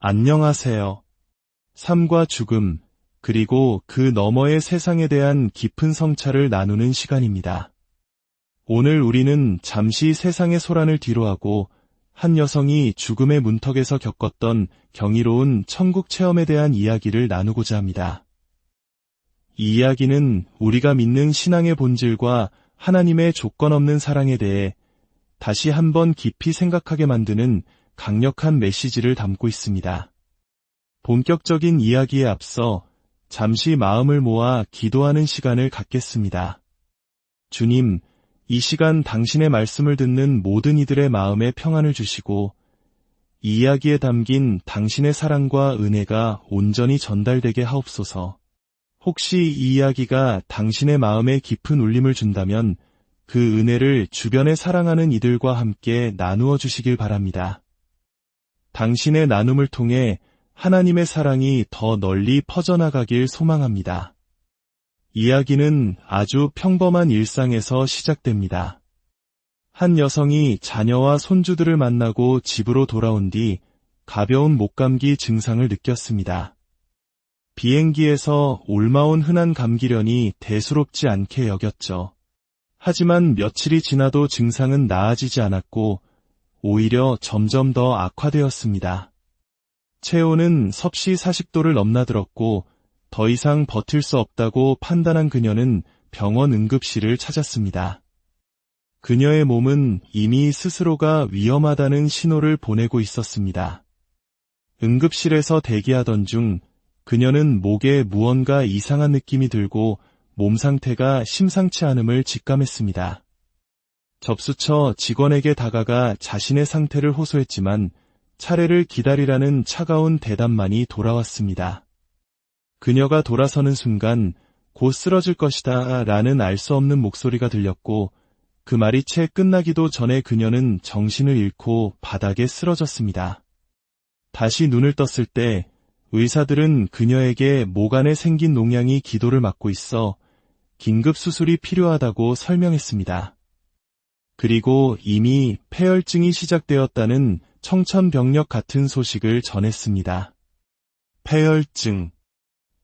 안녕하세요. 삶과 죽음, 그리고 그 너머의 세상에 대한 깊은 성찰을 나누는 시간입니다. 오늘 우리는 잠시 세상의 소란을 뒤로하고 한 여성이 죽음의 문턱에서 겪었던 경이로운 천국 체험에 대한 이야기를 나누고자 합니다. 이 이야기는 우리가 믿는 신앙의 본질과 하나님의 조건 없는 사랑에 대해 다시 한번 깊이 생각하게 만드는 강력한 메시지를 담고 있습니다. 본격적인 이야기에 앞서 잠시 마음을 모아 기도하는 시간을 갖겠습니다. 주님, 이 시간 당신의 말씀을 듣는 모든 이들의 마음에 평안을 주시고 이 이야기에 담긴 당신의 사랑과 은혜가 온전히 전달되게 하옵소서. 혹시 이 이야기가 당신의 마음에 깊은 울림을 준다면 그 은혜를 주변에 사랑하는 이들과 함께 나누어 주시길 바랍니다. 당신의 나눔을 통해 하나님의 사랑이 더 널리 퍼져나가길 소망합니다. 이야기는 아주 평범한 일상에서 시작됩니다. 한 여성이 자녀와 손주들을 만나고 집으로 돌아온 뒤 가벼운 목감기 증상을 느꼈습니다. 비행기에서 옮아온 흔한 감기련이 대수롭지 않게 여겼죠. 하지만 며칠이 지나도 증상은 나아지지 않았고 오히려 점점 더 악화되었습니다. 체온은 섭씨 40도를 넘나들었고 더 이상 버틸 수 없다고 판단한 그녀는 병원 응급실을 찾았습니다. 그녀의 몸은 이미 스스로가 위험하다는 신호를 보내고 있었습니다. 응급실에서 대기하던 중 그녀는 목에 무언가 이상한 느낌이 들고 몸 상태가 심상치 않음을 직감했습니다. 접수처 직원에게 다가가 자신의 상태를 호소했지만 차례를 기다리라는 차가운 대답만이 돌아왔습니다. 그녀가 돌아서는 순간 곧 쓰러질 것이다 라는 알 수 없는 목소리가 들렸고 그 말이 채 끝나기도 전에 그녀는 정신을 잃고 바닥에 쓰러졌습니다. 다시 눈을 떴을 때 의사들은 그녀에게 목 안에 생긴 농양이 기도를 막고 있어 긴급 수술이 필요하다고 설명했습니다. 그리고 이미 폐혈증이 시작되었다는 청천벽력 같은 소식을 전했습니다. 폐혈증.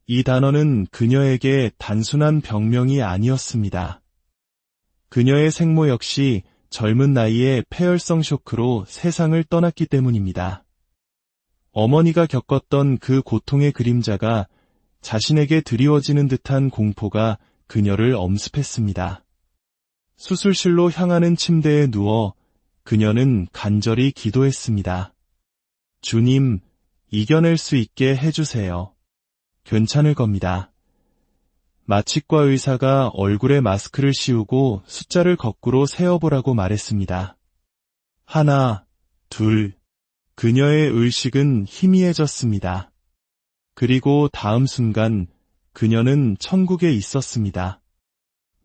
이 단어는 그녀에게 단순한 병명이 아니었습니다. 그녀의 생모 역시 젊은 나이에 폐혈성 쇼크로 세상을 떠났기 때문입니다. 어머니가 겪었던 그 고통의 그림자가 자신에게 드리워지는 듯한 공포가 그녀를 엄습했습니다. 수술실로 향하는 침대에 누워 그녀는 간절히 기도했습니다. 주님, 이겨낼 수 있게 해주세요. 괜찮을 겁니다. 마취과 의사가 얼굴에 마스크를 씌우고 숫자를 거꾸로 세어보라고 말했습니다. 1, 2. 그녀의 의식은 희미해졌습니다. 그리고 다음 순간 그녀는 천국에 있었습니다.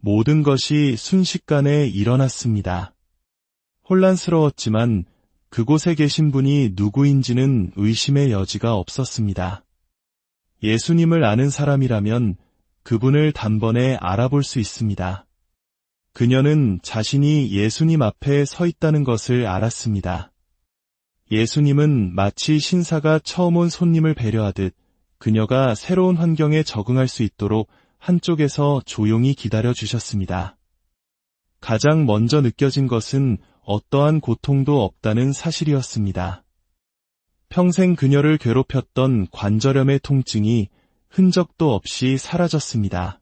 모든 것이 순식간에 일어났습니다. 혼란스러웠지만 그곳에 계신 분이 누구인지는 의심의 여지가 없었습니다. 예수님을 아는 사람이라면 그분을 단번에 알아볼 수 있습니다. 그녀는 자신이 예수님 앞에 서 있다는 것을 알았습니다. 예수님은 마치 신사가 처음 온 손님을 배려하듯 그녀가 새로운 환경에 적응할 수 있도록 한쪽에서 조용히 기다려 주셨습니다. 가장 먼저 느껴진 것은 어떠한 고통도 없다는 사실이었습니다. 평생 그녀를 괴롭혔던 관절염의 통증이 흔적도 없이 사라졌습니다.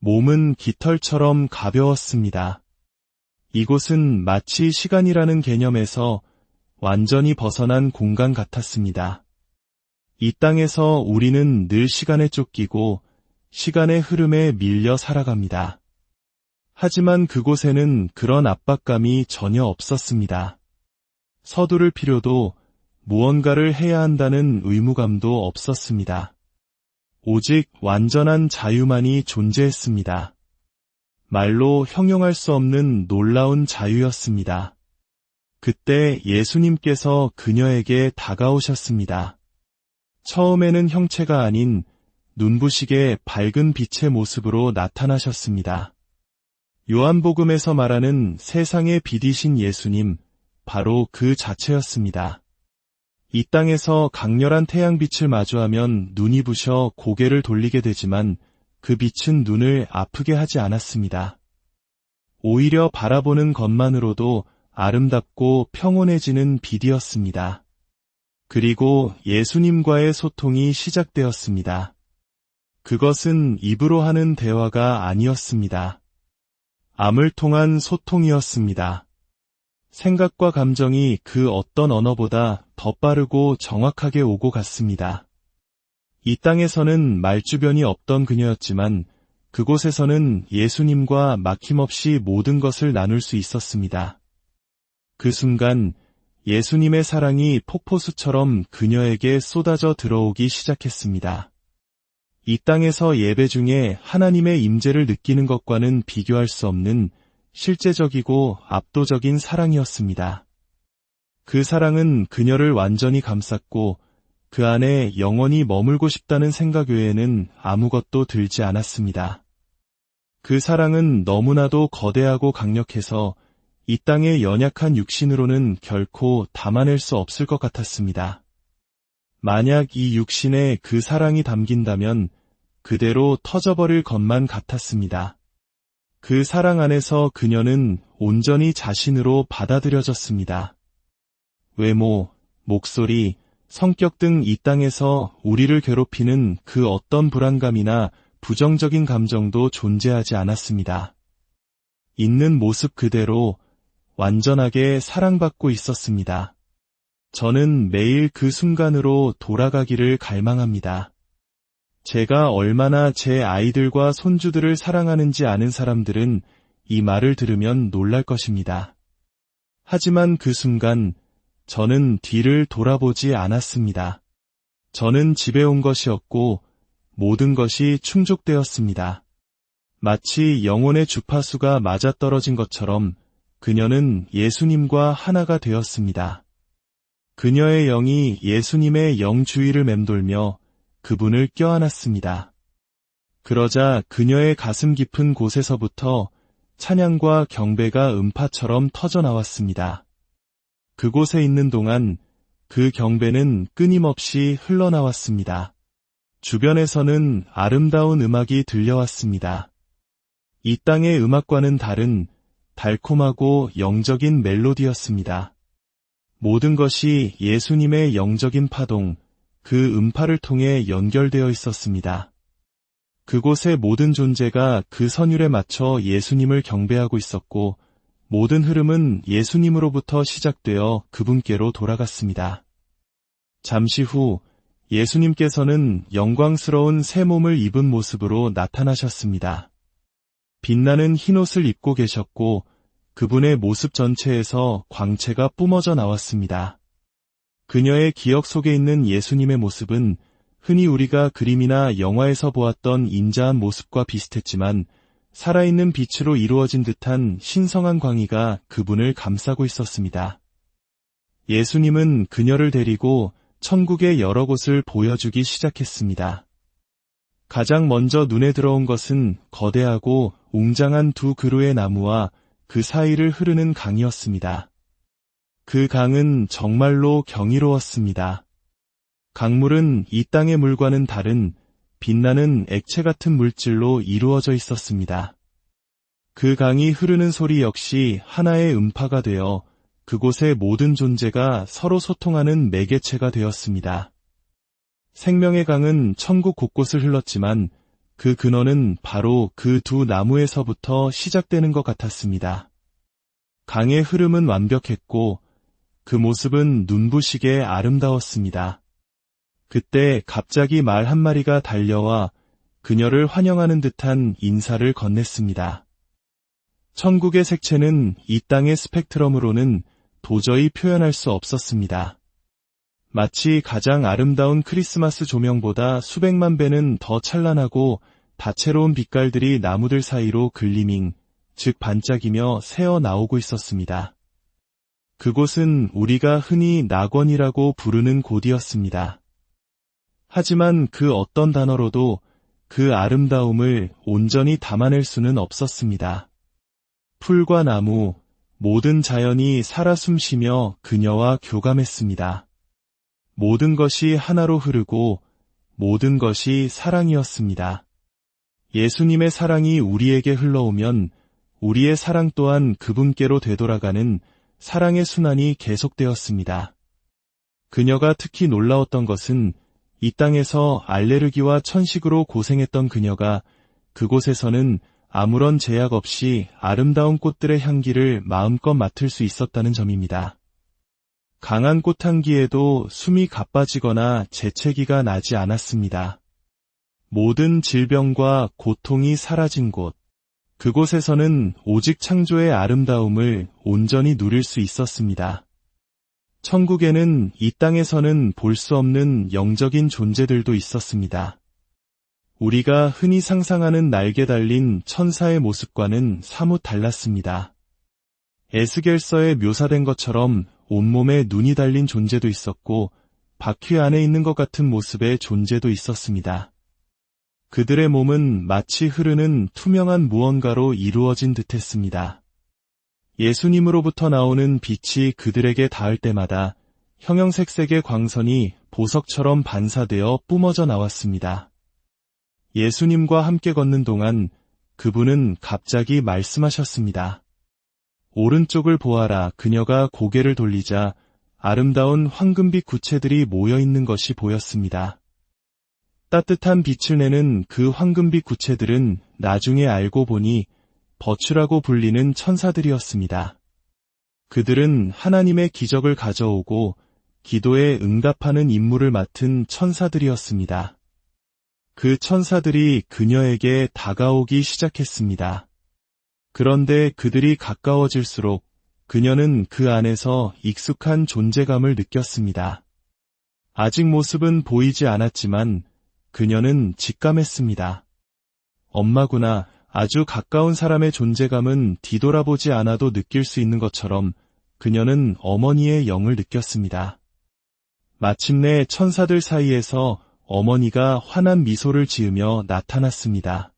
몸은 깃털처럼 가벼웠습니다. 이곳은 마치 시간이라는 개념에서 완전히 벗어난 공간 같았습니다. 이 땅에서 우리는 늘 시간에 쫓기고 시간의 흐름에 밀려 살아갑니다. 하지만 그곳에는 그런 압박감이 전혀 없었습니다. 서두를 필요도 무언가를 해야 한다는 의무감도 없었습니다. 오직 완전한 자유만이 존재했습니다. 말로 형용할 수 없는 놀라운 자유였습니다. 그때 예수님께서 그녀에게 다가오셨습니다. 처음에는 형체가 아닌 눈부시게 밝은 빛의 모습으로 나타나셨습니다. 요한복음에서 말하는 세상의 빛이신 예수님, 바로 그 자체였습니다. 이 땅에서 강렬한 태양빛을 마주하면 눈이 부셔 고개를 돌리게 되지만 그 빛은 눈을 아프게 하지 않았습니다. 오히려 바라보는 것만으로도 아름답고 평온해지는 빛이었습니다. 그리고 예수님과의 소통이 시작되었습니다. 그것은 입으로 하는 대화가 아니었습니다. 암을 통한 소통이었습니다. 생각과 감정이 그 어떤 언어보다 더 빠르고 정확하게 오고 갔습니다. 이 땅에서는 말주변이 없던 그녀였지만 그곳에서는 예수님과 막힘없이 모든 것을 나눌 수 있었습니다. 그 순간 예수님의 사랑이 폭포수처럼 그녀에게 쏟아져 들어오기 시작했습니다. 이 땅에서 예배 중에 하나님의 임재를 느끼는 것과는 비교할 수 없는 실제적이고 압도적인 사랑이었습니다. 그 사랑은 그녀를 완전히 감쌌고 그 안에 영원히 머물고 싶다는 생각 외에는 아무것도 들지 않았습니다. 그 사랑은 너무나도 거대하고 강력해서 이 땅의 연약한 육신으로는 결코 담아낼 수 없을 것 같았습니다. 만약 이 육신에 그 사랑이 담긴다면 그대로 터져버릴 것만 같았습니다. 그 사랑 안에서 그녀는 온전히 자신으로 받아들여졌습니다. 외모, 목소리, 성격 등 이 땅에서 우리를 괴롭히는 그 어떤 불안감이나 부정적인 감정도 존재하지 않았습니다. 있는 모습 그대로 완전하게 사랑받고 있었습니다. 저는 매일 그 순간으로 돌아가기를 갈망합니다. 제가 얼마나 제 아이들과 손주들을 사랑하는지 아는 사람들은 이 말을 들으면 놀랄 것입니다. 하지만 그 순간 저는 뒤를 돌아보지 않았습니다. 저는 집에 온 것이었고 모든 것이 충족되었습니다. 마치 영혼의 주파수가 맞아떨어진 것처럼 그녀는 예수님과 하나가 되었습니다. 그녀의 영이 예수님의 영 주위를 맴돌며 그분을 껴안았습니다. 그러자 그녀의 가슴 깊은 곳에서부터 찬양과 경배가 음파처럼 터져나왔습니다. 그곳에 있는 동안 그 경배는 끊임없이 흘러나왔습니다. 주변에서는 아름다운 음악이 들려왔습니다. 이 땅의 음악과는 다른 달콤하고 영적인 멜로디였습니다. 모든 것이 예수님의 영적인 파동, 그 음파를 통해 연결되어 있었습니다. 그곳의 모든 존재가 그 선율에 맞춰 예수님을 경배하고 있었고 모든 흐름은 예수님으로부터 시작되어 그분께로 돌아갔습니다. 잠시 후 예수님께서는 영광스러운 새 몸을 입은 모습으로 나타나셨습니다. 빛나는 흰옷을 입고 계셨고 그분의 모습 전체에서 광채가 뿜어져 나왔습니다. 그녀의 기억 속에 있는 예수님의 모습은 흔히 우리가 그림이나 영화에서 보았던 인자한 모습과 비슷했지만 살아있는 빛으로 이루어진 듯한 신성한 광의가 그분을 감싸고 있었습니다. 예수님은 그녀를 데리고 천국의 여러 곳을 보여주기 시작했습니다. 가장 먼저 눈에 들어온 것은 거대하고 웅장한 두 그루의 나무와 그 사이를 흐르는 강이었습니다. 그 강은 정말로 경이로웠습니다. 강물은 이 땅의 물과는 다른 빛나는 액체 같은 물질로 이루어져 있었습니다. 그 강이 흐르는 소리 역시 하나의 음파가 되어 그곳의 모든 존재가 서로 소통하는 매개체가 되었습니다. 생명의 강은 천국 곳곳을 흘렀지만 그 근원은 바로 그 두 나무에서부터 시작되는 것 같았습니다. 강의 흐름은 완벽했고 그 모습은 눈부시게 아름다웠습니다. 그때 갑자기 말 한 마리가 달려와 그녀를 환영하는 듯한 인사를 건넸습니다. 천국의 색채는 이 땅의 스펙트럼으로는 도저히 표현할 수 없었습니다. 마치 가장 아름다운 크리스마스 조명보다 수백만 배는 더 찬란하고 다채로운 빛깔들이 나무들 사이로 글리밍, 즉 반짝이며 새어 나오고 있었습니다. 그곳은 우리가 흔히 낙원이라고 부르는 곳이었습니다. 하지만 그 어떤 단어로도 그 아름다움을 온전히 담아낼 수는 없었습니다. 풀과 나무, 모든 자연이 살아 숨쉬며 그녀와 교감했습니다. 모든 것이 하나로 흐르고 모든 것이 사랑이었습니다. 예수님의 사랑이 우리에게 흘러오면 우리의 사랑 또한 그분께로 되돌아가는 사랑의 순환이 계속되었습니다. 그녀가 특히 놀라웠던 것은 이 땅에서 알레르기와 천식으로 고생했던 그녀가 그곳에서는 아무런 제약 없이 아름다운 꽃들의 향기를 마음껏 맡을 수 있었다는 점입니다. 강한 꽃향기에도 숨이 가빠지거나 재채기가 나지 않았습니다. 모든 질병과 고통이 사라진 곳, 그곳에서는 오직 창조의 아름다움을 온전히 누릴 수 있었습니다. 천국에는 이 땅에서는 볼 수 없는 영적인 존재들도 있었습니다. 우리가 흔히 상상하는 날개 달린 천사의 모습과는 사뭇 달랐습니다. 에스겔서에 묘사된 것처럼 온몸에 눈이 달린 존재도 있었고 바퀴 안에 있는 것 같은 모습의 존재도 있었습니다. 그들의 몸은 마치 흐르는 투명한 무언가로 이루어진 듯했습니다. 예수님으로부터 나오는 빛이 그들에게 닿을 때마다 형형색색의 광선이 보석처럼 반사되어 뿜어져 나왔습니다. 예수님과 함께 걷는 동안 그분은 갑자기 말씀하셨습니다. 오른쪽을 보아라. 그녀가 고개를 돌리자 아름다운 황금빛 구체들이 모여있는 것이 보였습니다. 따뜻한 빛을 내는 그 황금빛 구체들은 나중에 알고 보니 버추라고 불리는 천사들이었습니다. 그들은 하나님의 기적을 가져오고 기도에 응답하는 임무를 맡은 천사들이었습니다. 그 천사들이 그녀에게 다가오기 시작했습니다. 그런데 그들이 가까워질수록 그녀는 그 안에서 익숙한 존재감을 느꼈습니다. 아직 모습은 보이지 않았지만 그녀는 직감했습니다. 엄마구나. 아주 가까운 사람의 존재감은 뒤돌아보지 않아도 느낄 수 있는 것처럼 그녀는 어머니의 영을 느꼈습니다. 마침내 천사들 사이에서 어머니가 환한 미소를 지으며 나타났습니다.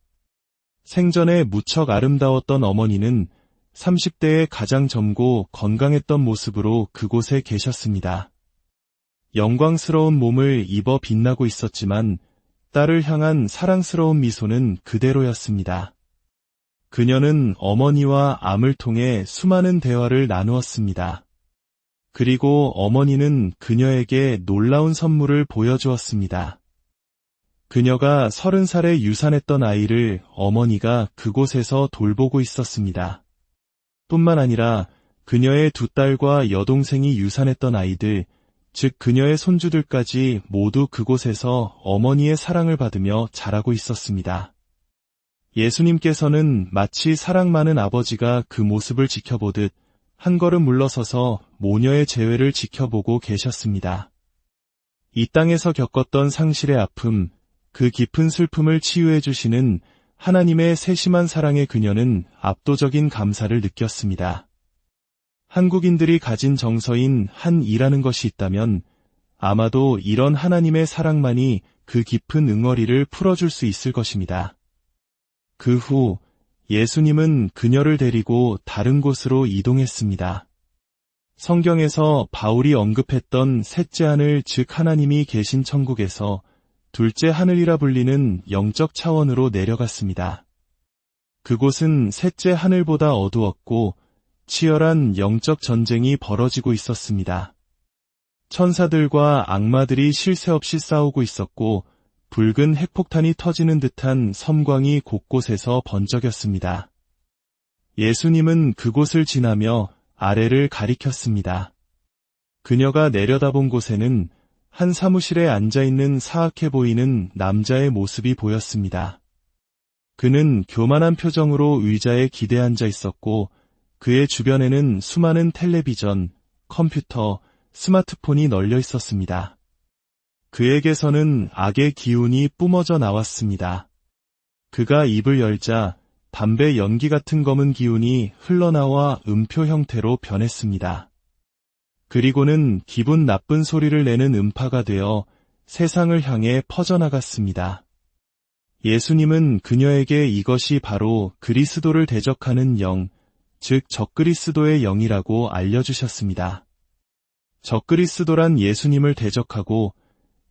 생전에 무척 아름다웠던 어머니는 30대에 가장 젊고 건강했던 모습으로 그곳에 계셨습니다. 영광스러운 몸을 입어 빛나고 있었지만 딸을 향한 사랑스러운 미소는 그대로였습니다. 그녀는 어머니와 암을 통해 수많은 대화를 나누었습니다. 그리고 어머니는 그녀에게 놀라운 선물을 보여주었습니다. 그녀가 30살에 유산했던 아이를 어머니가 그곳에서 돌보고 있었습니다. 뿐만 아니라 그녀의 두 딸과 여동생이 유산했던 아이들, 즉 그녀의 손주들까지 모두 그곳에서 어머니의 사랑을 받으며 자라고 있었습니다. 예수님께서는 마치 사랑 많은 아버지가 그 모습을 지켜보듯 한 걸음 물러서서 모녀의 재회를 지켜보고 계셨습니다. 이 땅에서 겪었던 상실의 아픔, 그 깊은 슬픔을 치유해 주시는 하나님의 세심한 사랑에 그녀는 압도적인 감사를 느꼈습니다. 한국인들이 가진 정서인 한이라는 것이 있다면 아마도 이런 하나님의 사랑만이 그 깊은 응어리를 풀어줄 수 있을 것입니다. 그 후 예수님은 그녀를 데리고 다른 곳으로 이동했습니다. 성경에서 바울이 언급했던 셋째 하늘, 즉 하나님이 계신 천국에서 둘째 하늘이라 불리는 영적 차원으로 내려갔습니다. 그곳은 셋째 하늘보다 어두웠고 치열한 영적 전쟁이 벌어지고 있었습니다. 천사들과 악마들이 쉴 새 없이 싸우고 있었고 붉은 핵폭탄이 터지는 듯한 섬광이 곳곳에서 번쩍였습니다. 예수님은 그곳을 지나며 아래를 가리켰습니다. 그녀가 내려다본 곳에는 한 사무실에 앉아있는 사악해 보이는 남자의 모습이 보였습니다. 그는 교만한 표정으로 의자에 기대 앉아 있었고 그의 주변에는 수많은 텔레비전, 컴퓨터, 스마트폰이 널려 있었습니다. 그에게서는 악의 기운이 뿜어져 나왔습니다. 그가 입을 열자 담배 연기 같은 검은 기운이 흘러나와 음표 형태로 변했습니다. 그리고는 기분 나쁜 소리를 내는 음파가 되어 세상을 향해 퍼져나갔습니다. 예수님은 그녀에게 이것이 바로 그리스도를 대적하는 영, 즉 적그리스도의 영이라고 알려주셨습니다. 적그리스도란 예수님을 대적하고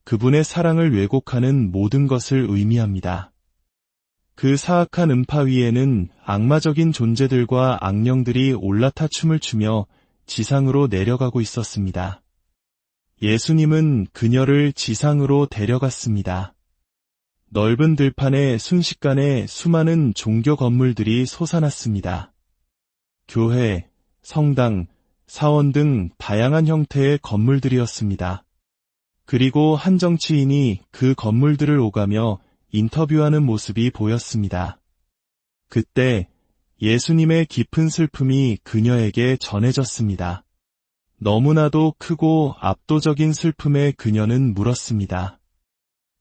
그분의 사랑을 왜곡하는 모든 것을 의미합니다. 그 사악한 음파 위에는 악마적인 존재들과 악령들이 올라타 춤을 추며 지상으로 내려가고 있었습니다. 예수님은 그녀를 지상으로 데려갔습니다. 넓은 들판에 순식간에 수많은 종교 건물들이 솟아났습니다. 교회, 성당, 사원 등 다양한 형태의 건물들이었습니다. 그리고 한 정치인이 그 건물들을 오가며 인터뷰하는 모습이 보였습니다. 그때 예수님의 깊은 슬픔이 그녀에게 전해졌습니다. 너무나도 크고 압도적인 슬픔에 그녀는 물었습니다.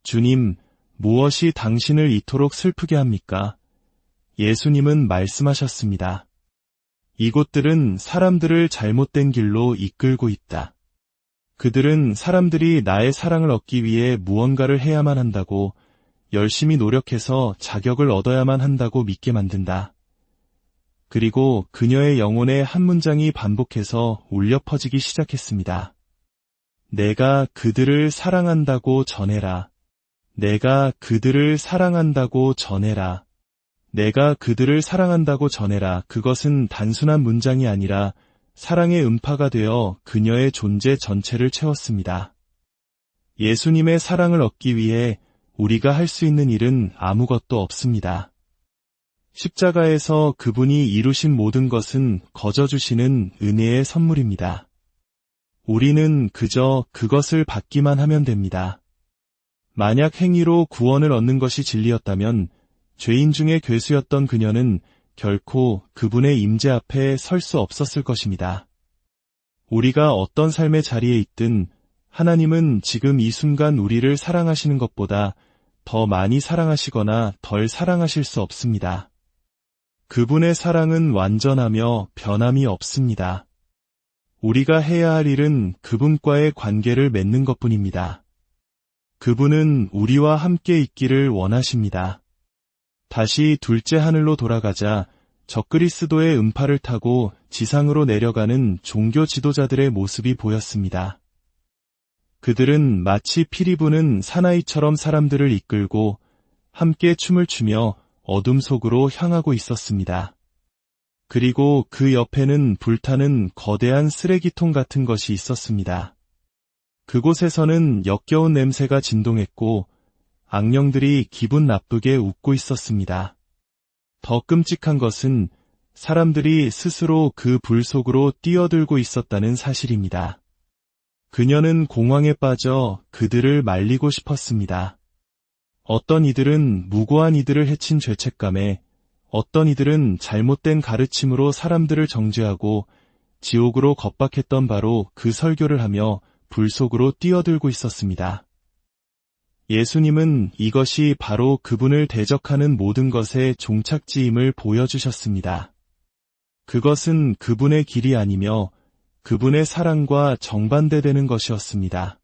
주님, 무엇이 당신을 이토록 슬프게 합니까? 예수님은 말씀하셨습니다. 이곳들은 사람들을 잘못된 길로 이끌고 있다. 그들은 사람들이 나의 사랑을 얻기 위해 무언가를 해야만 한다고, 열심히 노력해서 자격을 얻어야만 한다고 믿게 만든다. 그리고 그녀의 영혼의 한 문장이 반복해서 울려 퍼지기 시작했습니다. 내가 그들을 사랑한다고 전해라. 내가 그들을 사랑한다고 전해라. 내가 그들을 사랑한다고 전해라. 그것은 단순한 문장이 아니라 사랑의 음파가 되어 그녀의 존재 전체를 채웠습니다. 예수님의 사랑을 얻기 위해 우리가 할 수 있는 일은 아무것도 없습니다. 십자가에서 그분이 이루신 모든 것은 거저 주시는 은혜의 선물입니다. 우리는 그저 그것을 받기만 하면 됩니다. 만약 행위로 구원을 얻는 것이 진리였다면 죄인 중에 괴수였던 그녀는 결코 그분의 임재 앞에 설 수 없었을 것입니다. 우리가 어떤 삶의 자리에 있든 하나님은 지금 이 순간 우리를 사랑하시는 것보다 더 많이 사랑하시거나 덜 사랑하실 수 없습니다. 그분의 사랑은 완전하며 변함이 없습니다. 우리가 해야 할 일은 그분과의 관계를 맺는 것뿐입니다. 그분은 우리와 함께 있기를 원하십니다. 다시 둘째 하늘로 돌아가자 적그리스도의 음파를 타고 지상으로 내려가는 종교 지도자들의 모습이 보였습니다. 그들은 마치 피리 부는 사나이처럼 사람들을 이끌고 함께 춤을 추며 어둠 속으로 향하고 있었습니다. 그리고 그 옆에는 불타는 거대한 쓰레기통 같은 것이 있었습니다. 그곳에서는 역겨운 냄새가 진동했고 악령들이 기분 나쁘게 웃고 있었습니다. 더 끔찍한 것은 사람들이 스스로 그 불 속으로 뛰어들고 있었다는 사실입니다. 그녀는 공황에 빠져 그들을 말리고 싶었습니다. 어떤 이들은 무고한 이들을 해친 죄책감에, 어떤 이들은 잘못된 가르침으로 사람들을 정죄하고 지옥으로 겁박했던 바로 그 설교를 하며 불 속으로 뛰어들고 있었습니다. 예수님은 이것이 바로 그분을 대적하는 모든 것의 종착지임을 보여주셨습니다. 그것은 그분의 길이 아니며 그분의 사랑과 정반대되는 것이었습니다.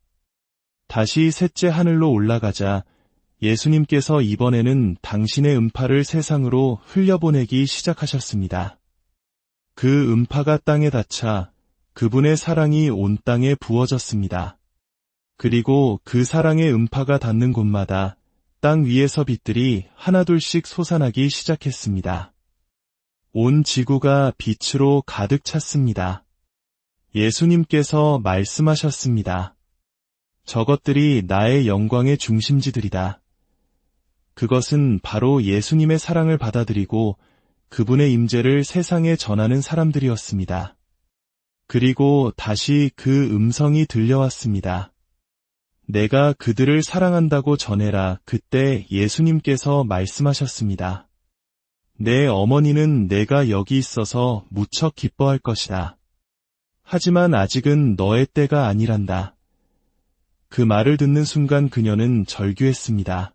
다시 셋째 하늘로 올라가자 예수님께서 이번에는 당신의 음파를 세상으로 흘려보내기 시작하셨습니다. 그 음파가 땅에 닿자 그분의 사랑이 온 땅에 부어졌습니다. 그리고 그 사랑의 음파가 닿는 곳마다 땅 위에서 빛들이 하나둘씩 솟아나기 시작했습니다. 온 지구가 빛으로 가득 찼습니다. 예수님께서 말씀하셨습니다. 저것들이 나의 영광의 중심지들이다. 그것은 바로 예수님의 사랑을 받아들이고 그분의 임재를 세상에 전하는 사람들이었습니다. 그리고 다시 그 음성이 들려왔습니다. 내가 그들을 사랑한다고 전해라. 그때 예수님께서 말씀하셨습니다. 내 어머니는 내가 여기 있어서 무척 기뻐할 것이다. 하지만 아직은 너의 때가 아니란다. 그 말을 듣는 순간 그녀는 절규했습니다.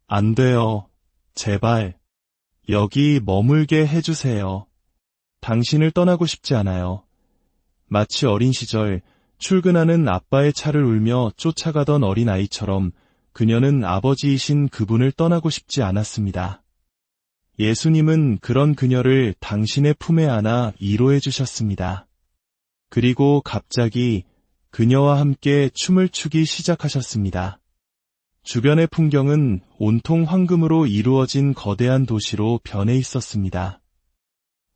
안 돼요. 제발. 여기 머물게 해주세요. 당신을 떠나고 싶지 않아요. 마치 어린 시절 출근하는 아빠의 차를 울며 쫓아가던 어린아이처럼 그녀는 아버지이신 그분을 떠나고 싶지 않았습니다. 예수님은 그런 그녀를 당신의 품에 안아 위로해 주셨습니다. 그리고 갑자기 그녀와 함께 춤을 추기 시작하셨습니다. 주변의 풍경은 온통 황금으로 이루어진 거대한 도시로 변해 있었습니다.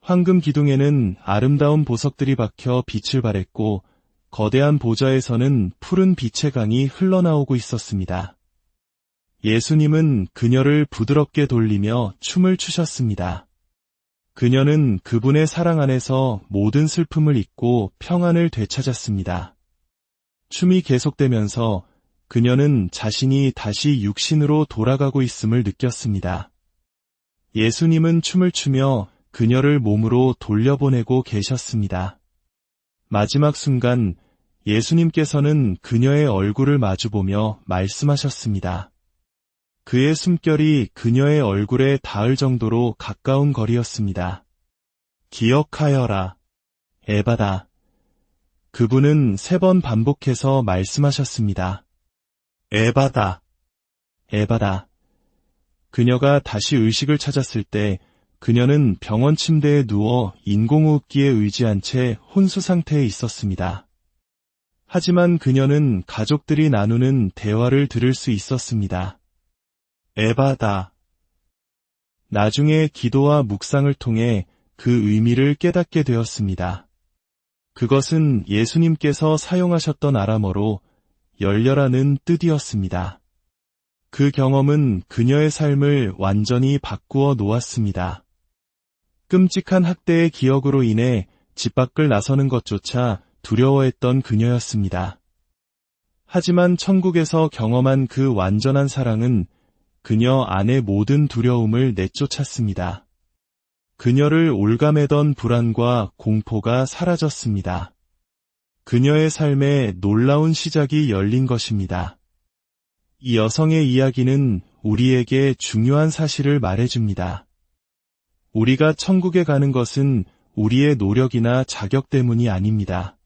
황금 기둥에는 아름다운 보석들이 박혀 빛을 발했고 거대한 보좌에서는 푸른 빛의 강이 흘러나오고 있었습니다. 예수님은 그녀를 부드럽게 돌리며 춤을 추셨습니다. 그녀는 그분의 사랑 안에서 모든 슬픔을 잊고 평안을 되찾았습니다. 춤이 계속되면서 그녀는 자신이 다시 육신으로 돌아가고 있음을 느꼈습니다. 예수님은 춤을 추며 그녀를 몸으로 돌려보내고 계셨습니다. 마지막 순간 예수님께서는 그녀의 얼굴을 마주보며 말씀하셨습니다. 그의 숨결이 그녀의 얼굴에 닿을 정도로 가까운 거리였습니다. 기억하여라, 에바다. 그분은 3번 반복해서 말씀하셨습니다. 에바다, 에바다. 그녀가 다시 의식을 찾았을 때 그녀는 병원 침대에 누워 인공호흡기에 의지한 채 혼수 상태에 있었습니다. 하지만 그녀는 가족들이 나누는 대화를 들을 수 있었습니다. 에바다. 나중에 기도와 묵상을 통해 그 의미를 깨닫게 되었습니다. 그것은 예수님께서 사용하셨던 아람어로 열려라는 뜻이었습니다. 그 경험은 그녀의 삶을 완전히 바꾸어 놓았습니다. 끔찍한 학대의 기억으로 인해 집 밖을 나서는 것조차 두려워했던 그녀였습니다. 하지만 천국에서 경험한 그 완전한 사랑은 그녀 안의 모든 두려움을 내쫓았습니다. 그녀를 올가매던 불안과 공포가 사라졌습니다. 그녀의 삶에 놀라운 시작이 열린 것입니다. 이 여성의 이야기는 우리에게 중요한 사실을 말해줍니다. 우리가 천국에 가는 것은 우리의 노력이나 자격 때문이 아닙니다.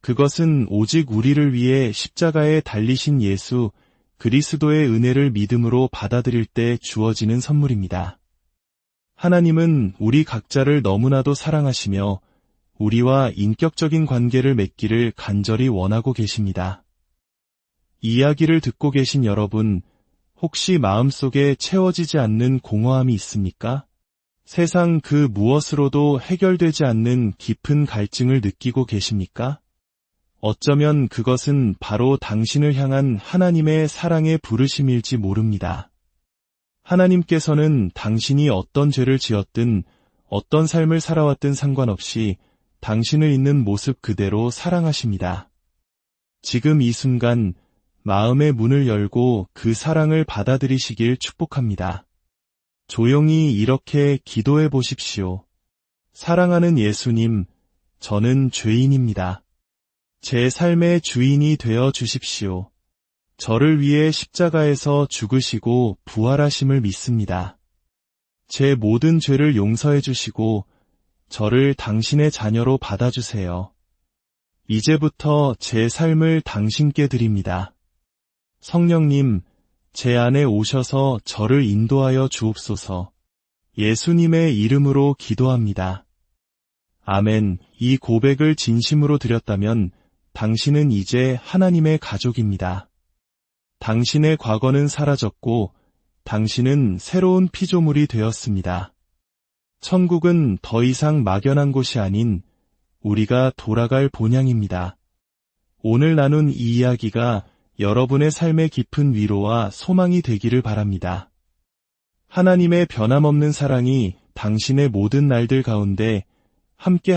그것은 오직 우리를 위해 십자가에 달리신 예수 그리스도의 은혜를 믿음으로 받아들일 때 주어지는 선물입니다. 하나님은 우리 각자를 너무나도 사랑하시며 우리와 인격적인 관계를 맺기를 간절히 원하고 계십니다. 이야기를 듣고 계신 여러분, 혹시 마음속에 채워지지 않는 공허함이 있습니까? 세상 그 무엇으로도 해결되지 않는 깊은 갈증을 느끼고 계십니까? 어쩌면 그것은 바로 당신을 향한 하나님의 사랑의 부르심일지 모릅니다. 하나님께서는 당신이 어떤 죄를 지었든 어떤 삶을 살아왔든 상관없이 당신을 있는 모습 그대로 사랑하십니다. 지금 이 순간 마음의 문을 열고 그 사랑을 받아들이시길 축복합니다. 조용히 이렇게 기도해 보십시오. 사랑하는 예수님, 저는 죄인입니다. 제 삶의 주인이 되어 주십시오. 저를 위해 십자가에서 죽으시고 부활하심을 믿습니다. 제 모든 죄를 용서해 주시고 저를 당신의 자녀로 받아주세요. 이제부터 제 삶을 당신께 드립니다. 성령님, 제 안에 오셔서 저를 인도하여 주옵소서. 예수님의 이름으로 기도합니다. 아멘. 이 고백을 진심으로 드렸다면 당신은 이제 하나님의 가족입니다. 당신의 과거는 사라졌고 당신은 새로운 피조물이 되었습니다. 천국은 더 이상 막연한 곳이 아닌 우리가 돌아갈 본향입니다. 오늘 나눈 이 이야기가 여러분의 삶의 깊은 위로와 소망이 되기를 바랍니다. 하나님의 변함없는 사랑이 당신의 모든 날들 가운데 함께